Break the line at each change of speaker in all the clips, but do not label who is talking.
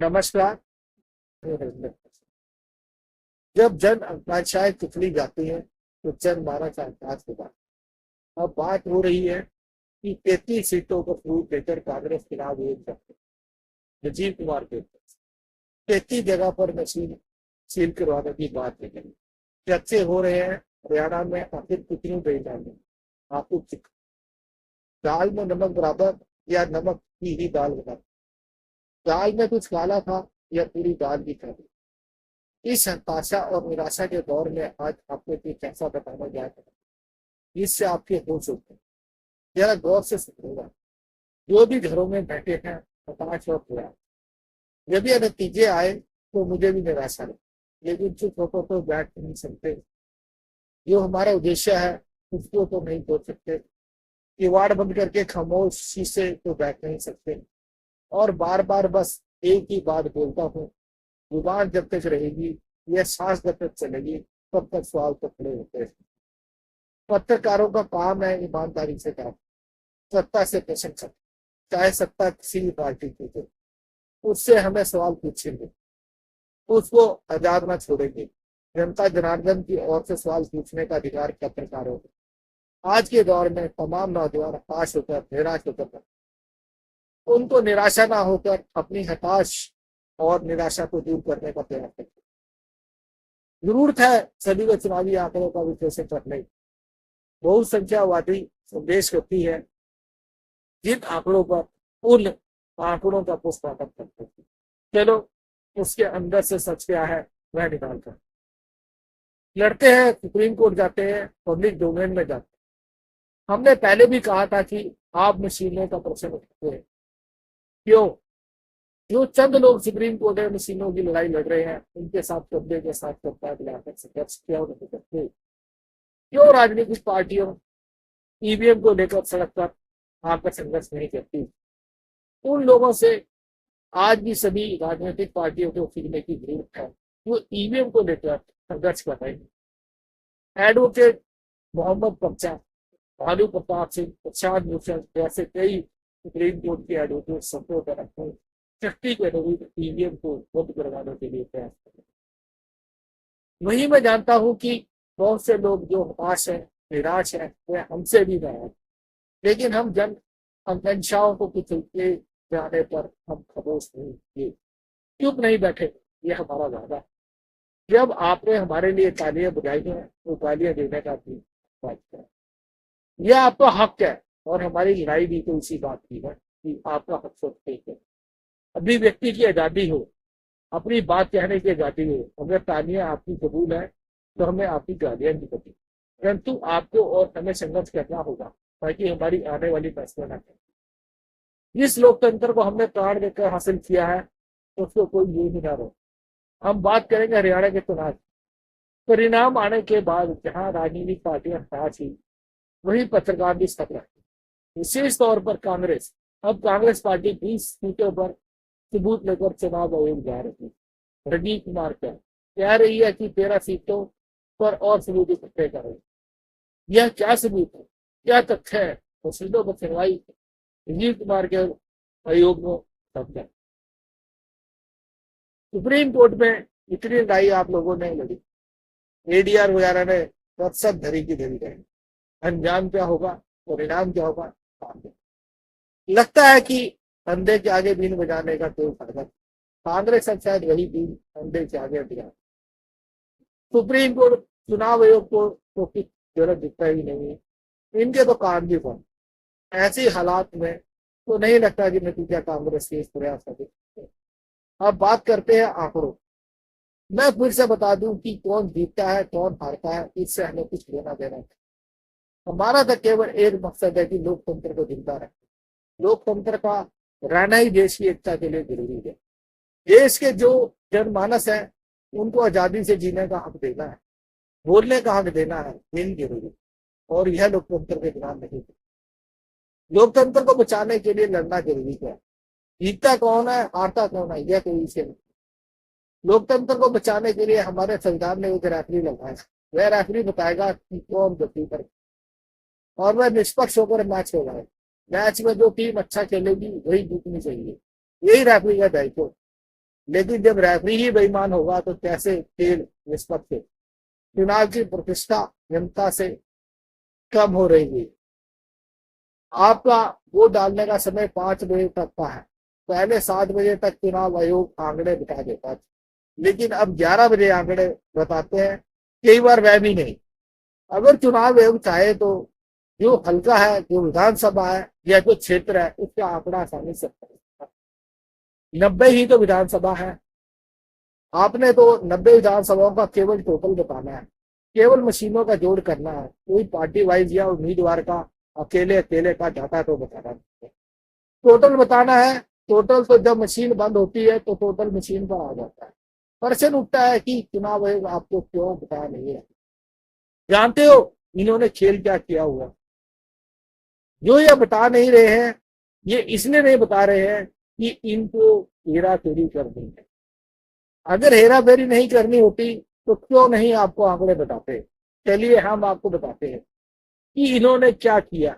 नमस्कार। जब जन आकांक्षाएं तुतली जाती हैं तो जन मारा का आकाश होगा। अब बात हो रही है कि 33 सीटों को फूट देकर कांग्रेस चुनाव एक करते राजीव कुमार के 33 जगह पर मशीन सील करवाने की बात है। चर्चे हो रहे हैं हरियाणा में आखिर कितनी बेईमानी आपको दाल में नमक बराबर या नमक की ही दाल बराबर। दाल में कुछ काला था या पूरी दाल भी काली। इस हताशा और निराशा के दौर में आज आपको एक कैसा बताना जाएगा जिससे आपके होश उठे। जरा गौर से सुनिएगा। जो भी घरों में बैठे हैं हताश और प्रयास, यदि ये नतीजे आए तो मुझे भी निराशा लगे, लेकिन चुप होकर तो बैठ नहीं सकते। जो हमारा उद्देश्य है उसको तो नहीं तोड़ सकते। किवाड़ बंद करके खामोशी से तो बैठ नहीं सकते। और बार बार बस एक ही बात बोलता हूँ, जुबान जब तक रहेगी, यह सांस जब तक चलेगी, तब तक सवाल तो खड़े होते हैं। पत्रकारों का काम है ईमानदारी से काम, सत्ता से प्रश्न करना, चाहे सत्ता किसी भी पार्टी की हो। उससे हमें सवाल पूछेंगे, उसको आजाद न छोड़ेंगे। जनता जनार्दन की ओर से सवाल पूछने का अधिकार पत्रकारों को। आज के दौर में तमाम नौजवान हताश होकर निराश होकर, उनको निराशा ना होकर अपनी हताश और निराशा को दूर करने का प्रयास करें। जरूरत है सभी को चुनावी आंकड़ों का विश्लेषण करने। बहुसंख्यावादी संदेश करती है जिन आंकड़ों पर उन आंकड़ों का पोस्टमार्टम करते हैं। चलो उसके अंदर से सच क्या है वह निकाल कर लड़ते हैं, सुप्रीम कोर्ट जाते हैं, पब्लिक डोमेन में जाते हैं। हमने पहले भी कहा था कि आप मशीनों का प्रश्न उठाते हैं। क्यों? जो चंद लोग सुप्रीम कोर्ट में मशीनों की लड़ाई लड़ रहे हैं उनके साथ कब्जे के साथ करता संघर्ष क्यों नहीं करते? क्यों राजनीतिक पार्टियों ईवीएम को लेकर सड़क पर आकर संघर्ष नहीं करती? उन लोगों से आज भी सभी राजनीतिक पार्टियों को सीखने की जरूरत है जो ईवीएम को लेकर संघर्ष कर रहे हैं। एडवोकेट मोहम्मद बख्शा, भालू प्रताप सिंह, प्रशांत भूषण जैसे कई सुप्रीम कोर्ट के एडवोकेट सपोर्ट रखते हैं शक्ति के अनुरूप ईवीएम को रद्द करवाने के लिए प्रयास करें। वही मैं जानता हूं कि बहुत से लोग जो हताश है, निराश है, वह हमसे भी रहे हैं, लेकिन हम जन आकांक्षाओं को कुचलते जाने पर हम खामोश नहीं किए, चुप नहीं बैठे। ये हमारा वादा है। जब आपने हमारे लिए तालियां बजाई हैं तो तालियां देने का भी वादा है। यह आपका हक है और हमारी लड़ाई भी तो इसी बात की है कि आपका हक सब ठीक है। अभिव्यक्ति की आजादी हो, अपनी बात कहने की आजादी हो। अगर तालियां आपकी कबूल है तो हमें आपकी गालियां नहीं पड़ी, परंतु आपको और हमें संघर्ष करना होगा ताकि हमारी आने वाली फैसला न करें। जिस लोकतंत्र को हमने प्राण देकर हासिल किया है उसको कोई ये नहीं ना रो। हम बात करेंगे हरियाणा के चुनाव परिणाम आने के बाद जहां राजनीतिक पार्टियां हताश हुई, वही पत्रकार भी सतर्क रहे। विशेष तौर पर कांग्रेस। अब कांग्रेस पार्टी 20 सीटों पर सबूत लेकर चुनाव आयोग जा रही है। राजीव कुमार कह रही है कि 13 सीटों पर और सबूत इकट्ठे करें। यह क्या सबूत है, क्या तथ्य है? तो सीटों पर सुनवाई राजीव कुमार के आयोग में समझा। सुप्रीम कोर्ट में इतनी लड़ाई आप लोगों ने लड़ी, एडीआर वगैरह ने सब धरी की धरी रहे। अंजाम क्या होगा, परिणाम क्या होगा? लगता है कि अंधे के आगे बीन बजाने का कोई फायदा। कांग्रेस अब शायद वही बीन अंधे के आगे बजा। सुप्रीम कोर्ट चुनाव आयोग को तो कुछ जरूरत दिखता ही नहीं है, इनके तो काम भी बंद। ऐसी हालात में तो नहीं लगता कि नतीजा कांग्रेस के इस प्रयास का। अब बात करते हैं आंकड़ों। मैं फिर से बता दूं कि कौन जीतता है कौन हारता है इससे हमें कुछ लेना देना है। हमारा तो केवल एक मकसद है कि लोकतंत्र को जिंदा रखें। लोकतंत्र का रहना ही देश की एकता के लिए जरूरी है। देश के जो जनमानस है उनको आजादी से जीने का हक देना है, बोलने का हक देना है, यही जरूरी। और यह लोकतंत्र के खिलाफ नहीं है। लोकतंत्र को बचाने के लिए लड़ना जरूरी है। जीतता कौन है हारता कौन है यह कोई विषय नहीं। लोकतंत्र को बचाने के लिए हमारे संविधान ने एक रेफरी लगाया। वह रेफरी बताएगा कि कौन गलती करे और वह निष्पक्ष होकर मैच होगा। मैच में जो टीम अच्छा खेलेगी वही जीतनी चाहिए, यही रेफरी का दायित्व। लेकिन जब रेफरी ही बेईमान होगा तो कैसे खेल निष्पक्ष? चुनाव की प्रतिष्ठा जनता से कम हो रही है। आपका वोट डालने का समय 5 बजे तक का है। पहले 7 बजे तक चुनाव आयोग आंकड़े बता देता था, लेकिन अब 11 बजे आंकड़े बताते हैं, कई बार वह भी नहीं। अगर चुनाव आयोग चाहे तो जो हल्का है, जो विधानसभा है या जो क्षेत्र है, उसका आंकड़ा आसानी से 90 ही तो विधानसभा है। आपने तो 90 विधानसभाओं का केवल टोटल बताना है, केवल मशीनों का जोड़ करना है, कोई पार्टी वाइज या उम्मीदवार का अकेले अकेले का डाटा तो बताना नहीं है, टोटल बताना है। टोटल तो जब मशीन बंद होती है तो टोटल मशीन पर आ जाता है। प्रश्न उठता है कि चुनाव आयोग आपको क्यों बता नहीं है? जानते हो इन्होंने खेल क्या किया हुआ? जो ये बता नहीं रहे हैं, ये इसलिए नहीं बता रहे हैं कि इनको हेरा फेरी करनी है। अगर हेरा फेरी नहीं करनी होती तो क्यों नहीं आपको आंकड़े बताते? चलिए हम आपको बताते हैं कि इन्होंने क्या किया।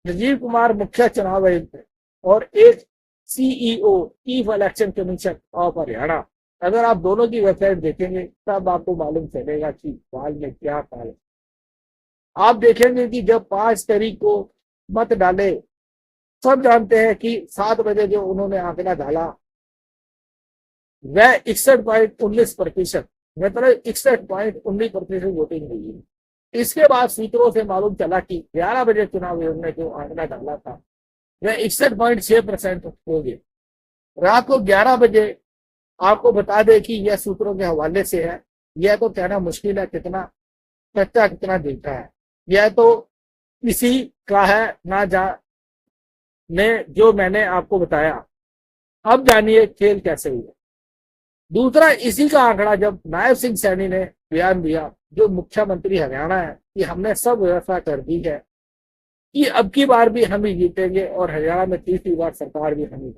राजीव कुमार मुख्य चुनाव आयुक्त थे और एक CEO chief election commission of Haryana. अगर आप दोनों की वेबसाइट देखेंगे तब आपको मालूम चलेगा कि बाल में क्या काल। आप देखेंगे कि जब 5 तारीख को मत डाले, सब जानते हैं कि 7 बजे जो उन्होंने आंकड़ा डाला वह 61.19%, मतलब 61.19% वोटिंग हुई है। इसके बाद सूत्रों से मालूम चला कि 11 बजे चुनाव आयोग ने जो आंकड़ा डाला था वह 61.6% हो गया। रात को 11 बजे आपको बता दे कि यह सूत्रों के हवाले से है, यह तो कहना मुश्किल है कितना सच्चा कितना झूठा है। यह तो किसी का है ना जाने जो मैंने आपको बताया। अब जानिए खेल कैसे हुआ। दूसरा, इसी का आंकड़ा जब नायब सिंह सैनी ने बयान दिया, जो मुख्यमंत्री हरियाणा है, कि हमने सब व्यवस्था कर दी है कि अब की बार भी हम ही जीतेंगे और हरियाणा में तीसरी बार सरकार भी हम ही।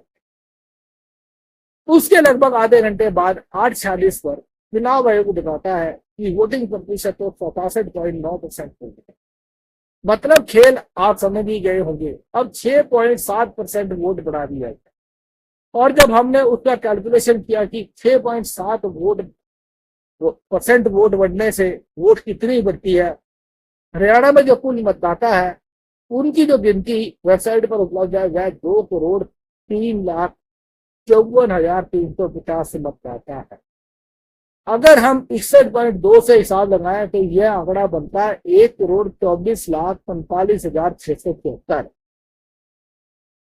उसके लगभग आधे घंटे बाद 8:46 पर चुनाव आयोग दिखाता है कि वोटिंग प्रतिशत तो 67.9% हो गया। मतलब खेल आप समझ ही गए होंगे। अब 6.7% वोट बढ़ा दिया है। और जब हमने उसका कैलकुलेशन किया कि 6.7 परसेंट वोट बढ़ने से वोट कितनी बढ़ती है, हरियाणा में जो कुल मतदाता है उनकी जो गिनती वेबसाइट पर उपलब्ध है वह 2,03,54,350 मतदाता है। अगर हम 61.2 से हिसाब लगाएं तो यह आंकड़ा बनता है 1,24,45,674।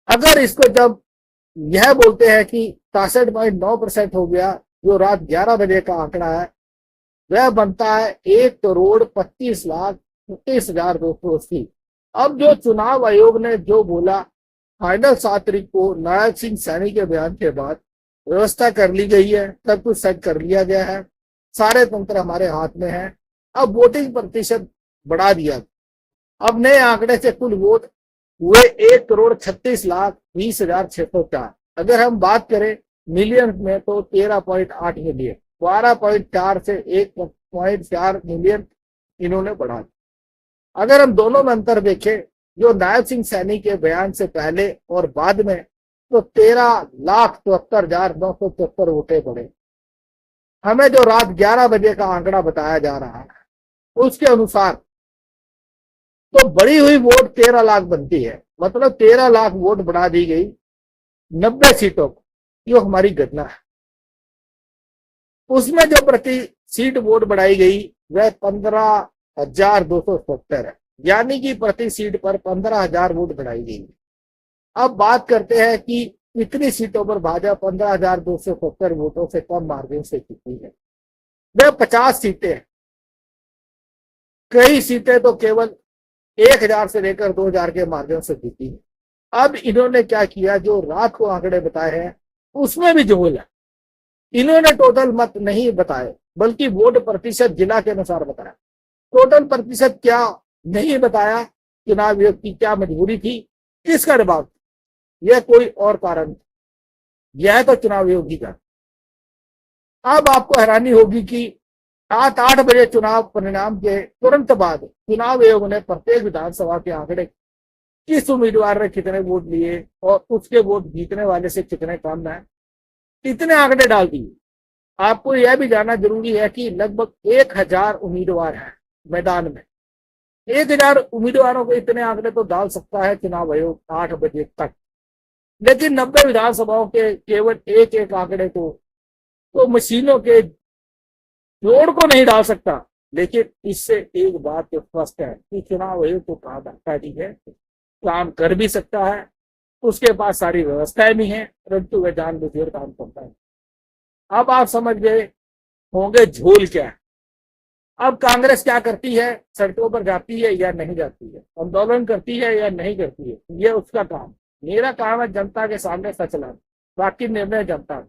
अगर इसको जब यह बोलते हैं कि 63.9% हो गया, जो रात 11 बजे का आंकड़ा है वह बनता है 1,25,29,280। अब जो चुनाव आयोग ने जो बोला, फाइनल 7 तारीख को नायब सिंह सैनी के बयान के बाद व्यवस्था कर ली गई है, सब कुछ सेट कर लिया गया है, सारे तंत्र हमारे हाथ में है। अब वोटिंग प्रतिशत बढ़ा दिया। अब नए आंकड़े से कुल वोट हुए 1,36,20,604। अगर हम बात करें मिलियन में तो 13.8 मिलियन, 12.4 से 1.4 मिलियन इन्होंने बढ़ा। अगर हम दोनों में अंतर देखें, जो नायब सिंह सैनी के बयान से पहले और बाद में, तो 13,74,974 वोटें बढ़े। हमें जो रात 11 बजे का आंकड़ा बताया जा रहा है उसके अनुसार तो बढ़ी हुई वोट 13 लाख बनती है, मतलब 13 लाख वोट बढ़ा दी गई 90 सीटों को, जो हमारी घटना है। उसमें जो प्रति सीट वोट बढ़ाई गई वह 15,270 है, यानी कि प्रति सीट पर 15,000 वोट बढ़ाई गई। अब बात करते हैं कि कितनी सीटों पर भाजपा 15,270 वोटों से कम मार्जिन से जीती है। वह 50 सीटें हैं। कई सीटें तो केवल 1,000 से लेकर 2,000 के मार्जिन से जीती है। अब इन्होंने क्या किया, जो रात को आंकड़े बताए हैं उसमें भी जुगल है। इन्होंने टोटल मत नहीं बताए बल्कि वोट प्रतिशत जिला के अनुसार बताया। टोटल प्रतिशत क्या नहीं बताया? चुनाव आयोग की क्या मजबूरी थी, किसका दबाव? यह कोई और कारण, यह तो चुनाव आयोग की का। अब आपको हैरानी होगी कि 8 बजे चुनाव परिणाम के तुरंत बाद चुनाव आयोग ने प्रत्येक विधानसभा के आंकड़े, किस उम्मीदवार ने कितने वोट लिए और उसके वोट जीतने वाले से कितने कम है, इतने आंकड़े डाल दिए। आपको यह भी जानना जरूरी है कि लगभग 1000 उम्मीदवार हैं मैदान में। 1000 उम्मीदवारों को इतने आंकड़े तो डाल सकता है चुनाव आयोग 8 बजे तक, लेकिन 90 विधानसभाओं के केवल एक एक आंकड़े को तो मशीनों के जोड़ को नहीं डाल सकता। लेकिन इससे एक बात तो स्पष्ट है कि चुनाव आयोग को पार्टी है, काम कर भी सकता है, उसके पास सारी व्यवस्थाएं भी हैं, परंतु वह जानबूझकर काम करता है। अब आप समझ गए होंगे झोल क्या है। अब कांग्रेस क्या करती है, सड़कों पर जाती है या नहीं जाती है, आंदोलन करती है या नहीं करती है, ये उसका काम। मेरा काम है जनता के सामने सच लाना, बाकी निर्णय जनता।